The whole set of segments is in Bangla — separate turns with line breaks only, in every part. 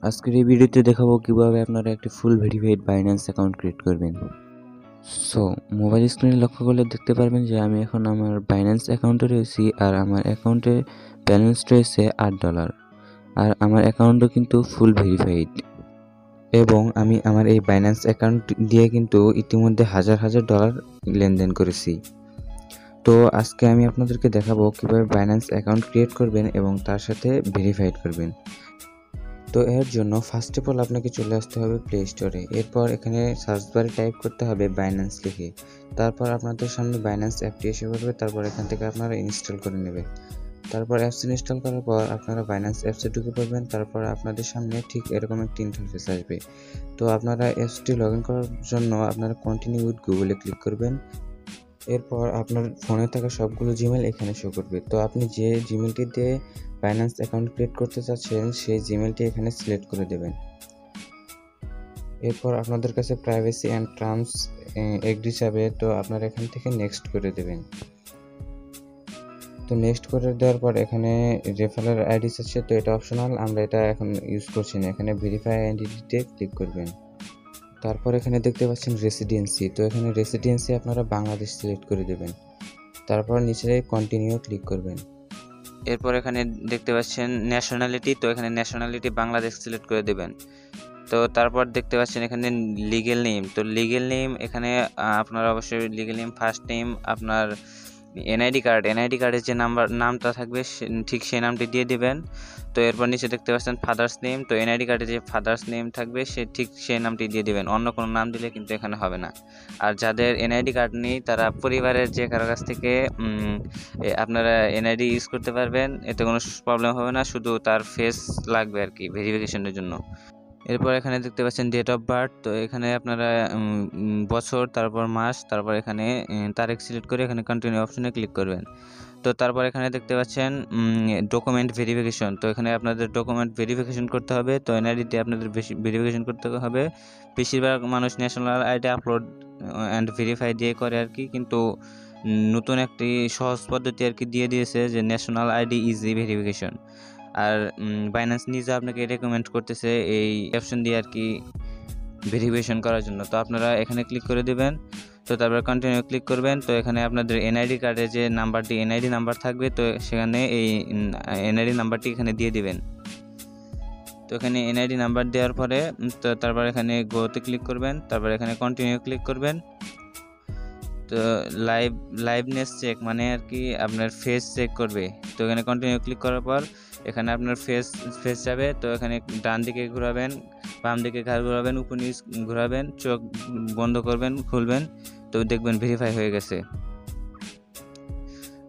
আজকের এই ভিডিওতে দেখাবো কিভাবে আপনারা একটি ফুল ভেরিফাইড বাইন্যান্স অ্যাকাউন্ট ক্রিয়েট করবেন। সো মোবাইল স্ক্রিনে লক্ষ্য করলে দেখতে পারবেন যে আমি এখন আমার বাইন্যান্স অ্যাকাউন্টে রয়েছি আর আমার অ্যাকাউন্টে ব্যালেন্স রয়েছে $8 আর আমার অ্যাকাউন্টও কিন্তু ফুল ভেরিফাইড এবং আমি আমার এই বাইন্যান্স অ্যাকাউন্ট দিয়ে কিন্তু ইতিমধ্যে হাজার হাজার ডলার লেনদেন করেছি। তো আজকে আমি আপনাদেরকে দেখাবো কিভাবে বাইন্যান্স অ্যাকাউন্ট ক্রিয়েট করবেন এবং তার সাথে ভেরিফাইড করবেন। তো এর জন্য ফার্স্ট অফ অল আপনাকে চলে আসতে হবে প্লে স্টোরে। এরপর এখানে সার্চ বারে টাইপ করতে হবে বাইন্যান্স লিখে। তারপর আপনাদের সামনে বাইন্যান্স অ্যাপটি এসে পড়বে। তারপর এখান থেকে আপনারা ইনস্টল করে নেবেন। তারপর অ্যাপস ইনস্টল করার পর আপনারা বাইন্যান্স অ্যাপসে ঢুকে পড়বেন। তারপর আপনাদের সামনে ঠিক এরকম একটি ইন্টারফেস আসবে। তো আপনারা অ্যাপসটি লগ ইন করার জন্য আপনারা কন্টিনিউ উইথ গুগলে ক্লিক করবেন। এরপর আপনার ফোনে থাকা সবগুলো জিমেল এখানে শো করবে। তো আপনি যে জিমেলটি দিয়ে বাইন্যান্স অ্যাকাউন্ট ক্রিয়েট করতে চাচ্ছেন সেই জিমেলটি এখানে সিলেক্ট করে দেবেন। এরপর আপনাদের কাছে প্রাইভেসি অ্যান্ড টার্মস এগ্রি যাবে, তো আপনারা এখান থেকে নেক্সট করে দেবেন। তো নেক্সট করে দেওয়ার পর এখানে রেফারেল আইডি আছে, তো এটা অপশনাল, আমরা এটা এখন ইউজ করছি না। এখানে ভেরিফাই আইডেন্টিটিতে ক্লিক করবেন। তারপর এখানে দেখতে পাচ্ছেন রেসিডেন্সি, তো এখানে রেসিডেন্সি আপনারা বাংলাদেশ সিলেক্ট করে দেবেন। তারপর নিচে কন্টিনিউ ক্লিক করবেন।
এরপর এখানে দেখতে পাচ্ছেন ন্যাশনালিটি, তো এখানে ন্যাশনালিটি বাংলাদেশ সিলেক্ট করে দেবেন। তো তারপর দেখতে পাচ্ছেন এখানে লিগেল নেম, তো লিগেল নেম এখানে আপনারা অবশ্যই লিগেল নেম ফার্স্ট নেম আপনার এনআইডি কার্ডের যে নামটা থাকবে ঠিক সেই নামটি দিয়ে দিবেন। তো এরপর নিচে দেখতে পাচ্ছেন ফাদার্স নেম, তো এনআইডি কার্ডে যে ফাদার্স নেম থাকবে ঠিক সেই নামটি দিয়ে দিবেন। অন্য কোনো নাম দিলে কিন্তু এখানে হবে না। আর যাদের এনআইডি কার্ড নেই তারা পরিবারের যে কারো কাছ থেকে আপনারা এনআইডি ইউজ করতে পারবেন, এতে কোনো প্রবলেম হবে না, শুধু তার ফেস লাগবে আর কি ভেরিফিকেশনের জন্য। এরপর এখানে দেখতে পাচ্ছেন ডেট অফ বার্থ, তো এখানে আপনারা বছর, তারপর মাস, তারপর এখানে তারিখ সিলেক্ট করে এখানে কন্টিনিউ অপশনে ক্লিক করবেন। তো তারপর এখানে দেখতে পাচ্ছেন ডকুমেন্ট ভেরিফিকেশন, তো এখানে আপনাদের ডকুমেন্ট ভেরিফিকেশন করতে হবে। তো এনআইডিতে আপনাদের বেশি ভেরিফিকেশন করতে হবে। বেশিরভাগ মানুষ national ID upload and verify দিয়ে করে আর কি, কিন্তু নতুন একটি সহজ পদ্ধতি আর কি দিয়ে দিয়েছে যে ন্যাশনাল আইডি ইজি ভেরিফিকেশন। আর বাইন্যান্স নিজে আপনাকে রেকমেন্ড করতেছে এই অপশন দিয়ে আর কি ভেরিফিকেশন করার জন্য। তো আপনারা এখানে ক্লিক করে দেবেন। তো তারপর কন্টিনিউ ক্লিক করবেন। তো এখানে আপনাদের এনআইডি কার্ডে যে নাম্বারটি এনআইডি নাম্বার থাকবে, তো সেখানে এই এনআইডি নাম্বারটি এখানে দিয়ে দিবেন। তো এখানে এনআইডি নাম্বার দেওয়ার পরে তো তারপর এখানে গোতে ক্লিক করবেন। তারপর এখানে কন্টিনিউ ক্লিক করবেন। তো লাইভনেস চেক মানে আর কি আপনার ফেস চেক করবে। তো এখানে কন্টিনিউ ক্লিক করার পর এখানে আপনার ফেস যাবে। তো এখানে ডান দিকে ঘোরাবেন, বাম দিকে ঘাড় ঘোরাবেন, উপর নিচ ঘোরাবেন, চোখ বন্ধ করবেন, খুলবেন, তো দেখবেন ভেরিফাই হয়ে গেছে।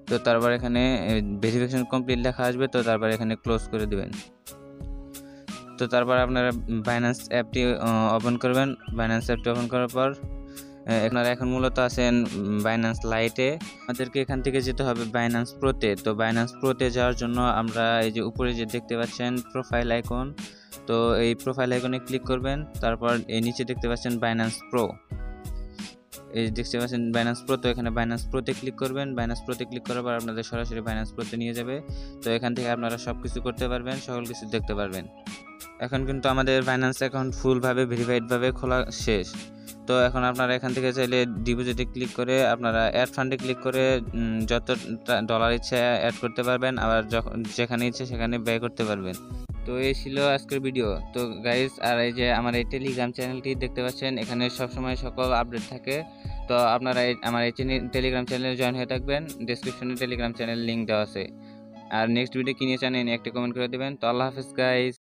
তো তারপর এখানে ভেরিফিকেশন কমপ্লিট লেখা আসবে, তো তারপর এখানে ক্লোজ করে দেবেন। তো তারপর আপনারা বাইন্যান্স অ্যাপটি ওপেন করবেন। বাইন্যান্স অ্যাপটি ওপেন করার পর আপনারা এখন মূলত আছেন বাইন্যান্স লাইটে। আমাদেরকে এখান থেকে যেতে হবে বাইন্যান্স প্রোতে। তো বাইন্যান্স প্রোতে যাওয়ার জন্য আমরা এই যে উপরে যে দেখতে পাচ্ছেন প্রোফাইল আইকন, তো এই প্রোফাইল আইকনে ক্লিক করবেন। তারপর এই নিচে দেখতে পাচ্ছেন বাইন্যান্স প্রো, এই দেখতে পাচ্ছেন বাইন্যান্স প্রো, তো এখানে বাইন্যান্স প্রোতে ক্লিক করবেন। বাইন্যান্স প্রোতে ক্লিক করার পর আপনাদের সরাসরি বাইন্যান্স প্রোতে নিয়ে যাবে। তো এখান থেকে আপনারা সব কিছু করতে পারবেন, সকল কিছু দেখতে পারবেন। এখন কিন্তু আমাদের বাইন্যান্স অ্যাকাউন্ট ফুলভাবে ভেরিফাইডভাবে খোলা শেষ। তো এখন আপনারা এখান থেকে চাইলে ডিপোজিটে ক্লিক করে আপনারা অ্যাড ফান্ডে ক্লিক করে যত ডলার ইচ্ছে অ্যাড করতে পারবেন, আবার যখন যেখানে ইচ্ছে সেখানে ব্যয় করতে পারবেন। তো এই ছিল আজকের ভিডিও। তো গাইজ, আর এই যে আমার এই টেলিগ্রাম চ্যানেলটি দেখতে পাচ্ছেন, এখানে সবসময় সকল আপডেট থাকে। তো আপনারা আমার এই টেলিগ্রাম চ্যানেলে জয়েন হয়ে থাকবেন। ডেসক্রিপশনে টেলিগ্রাম চ্যানেল লিঙ্ক দেওয়া আছে। আর নেক্সট ভিডিও কি নিয়ে চান একটা কমেন্ট করে দেবেন। তো আল্লাহ হাফেজ গাইজ।